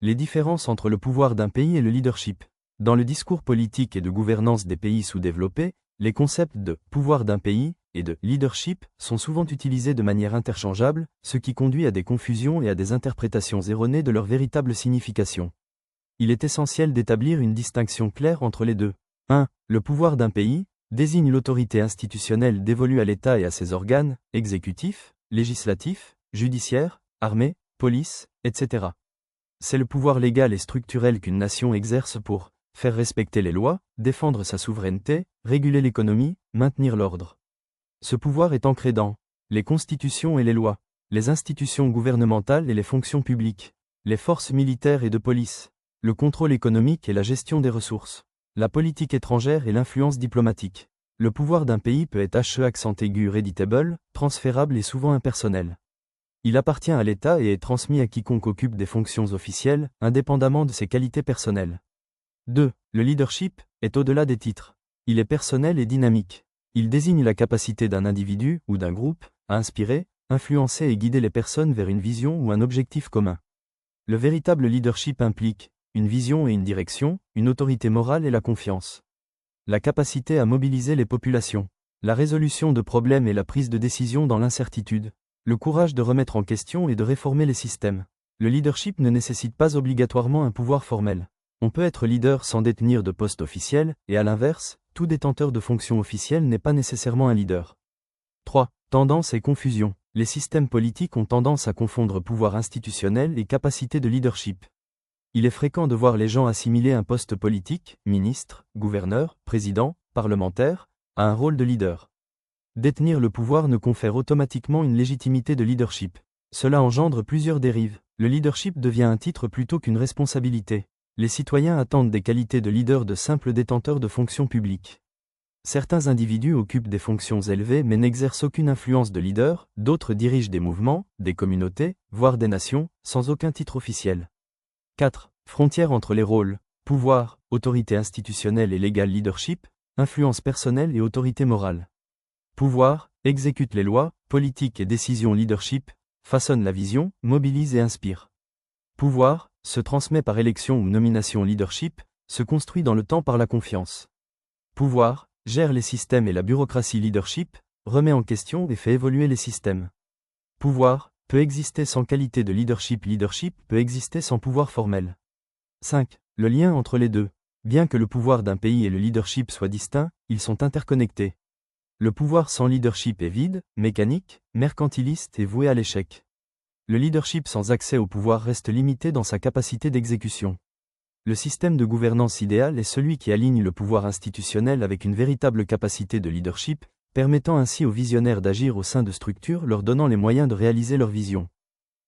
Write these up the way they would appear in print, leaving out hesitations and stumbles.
Les différences entre le pouvoir d'un pays et le leadership. Dans le discours politique et de gouvernance des pays sous-développés, les concepts de pouvoir d'un pays et de leadership sont souvent utilisés de manière interchangeable, ce qui conduit à des confusions et à des interprétations erronées de leur véritable signification. Il est essentiel d'établir une distinction claire entre les deux. 1. Le pouvoir d'un pays désigne l'autorité institutionnelle dévolue à l'État et à ses organes, exécutifs, législatifs, judiciaires, armés, police, etc. C'est le pouvoir légal et structurel qu'une nation exerce pour faire respecter les lois, défendre sa souveraineté, réguler l'économie, maintenir l'ordre. Ce pouvoir est ancré dans les constitutions et les lois, les institutions gouvernementales et les fonctions publiques, les forces militaires et de police, le contrôle économique et la gestion des ressources, la politique étrangère et l'influence diplomatique. Le pouvoir d'un pays peut être accent aigu hereditable, transférable et souvent impersonnel. Il appartient à l'État et est transmis à quiconque occupe des fonctions officielles, indépendamment de ses qualités personnelles. 2. Le leadership est au-delà des titres. Il est personnel et dynamique. Il désigne la capacité d'un individu ou d'un groupe à inspirer, influencer et guider les personnes vers une vision ou un objectif commun. Le véritable leadership implique une vision et une direction, une autorité morale et la confiance. La capacité à mobiliser les populations, la résolution de problèmes et la prise de décision dans l'incertitude, le courage de remettre en question et de réformer les systèmes. Le leadership ne nécessite pas obligatoirement un pouvoir formel. On peut être leader sans détenir de poste officiel, et à l'inverse, tout détenteur de fonction officielle n'est pas nécessairement un leader. 3. Tendance et confusion. Les systèmes politiques ont tendance à confondre pouvoir institutionnel et capacité de leadership. Il est fréquent de voir les gens assimiler un poste politique, ministre, gouverneur, président, parlementaire, à un rôle de leader. Détenir le pouvoir ne confère automatiquement une légitimité de leadership. Cela engendre plusieurs dérives. Le leadership devient un titre plutôt qu'une responsabilité. Les citoyens attendent des qualités de leader de simples détenteurs de fonctions publiques. Certains individus occupent des fonctions élevées mais n'exercent aucune influence de leader, d'autres dirigent des mouvements, des communautés, voire des nations, sans aucun titre officiel. 4. Frontière entre les rôles, pouvoir, autorité institutionnelle et légale leadership, influence personnelle et autorité morale. Pouvoir, exécute les lois, politique et décision leadership, façonne la vision, mobilise et inspire. Pouvoir, se transmet par élection ou nomination leadership, se construit dans le temps par la confiance. Pouvoir, gère les systèmes et la bureaucratie leadership, remet en question et fait évoluer les systèmes. Pouvoir, peut exister sans qualité de leadership. Leadership peut exister sans pouvoir formel. 5. Le lien entre les deux. Bien que le pouvoir d'un pays et le leadership soient distincts, ils sont interconnectés. Le pouvoir sans leadership est vide, mécanique, mercantiliste et voué à l'échec. Le leadership sans accès au pouvoir reste limité dans sa capacité d'exécution. Le système de gouvernance idéal est celui qui aligne le pouvoir institutionnel avec une véritable capacité de leadership, permettant ainsi aux visionnaires d'agir au sein de structures leur donnant les moyens de réaliser leur vision.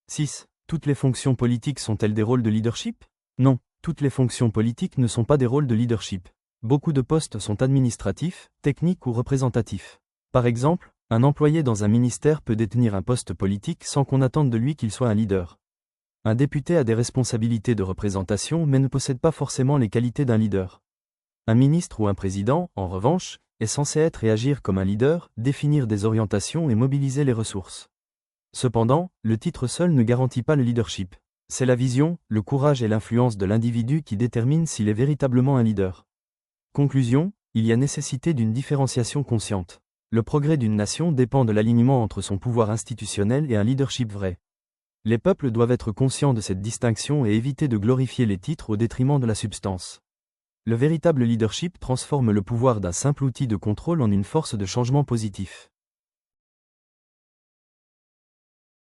6. Toutes les fonctions politiques sont-elles des rôles de leadership ? Non, toutes les fonctions politiques ne sont pas des rôles de leadership. Beaucoup de postes sont administratifs, techniques ou représentatifs. Par exemple, un employé dans un ministère peut détenir un poste politique sans qu'on attende de lui qu'il soit un leader. Un député a des responsabilités de représentation mais ne possède pas forcément les qualités d'un leader. Un ministre ou un président, en revanche, est censé être et agir comme un leader, définir des orientations et mobiliser les ressources. Cependant, le titre seul ne garantit pas le leadership. C'est la vision, le courage et l'influence de l'individu qui déterminent s'il est véritablement un leader. Conclusion, il y a nécessité d'une différenciation consciente. Le progrès d'une nation dépend de l'alignement entre son pouvoir institutionnel et un leadership vrai. Les peuples doivent être conscients de cette distinction et éviter de glorifier les titres au détriment de la substance. Le véritable leadership transforme le pouvoir d'un simple outil de contrôle en une force de changement positif.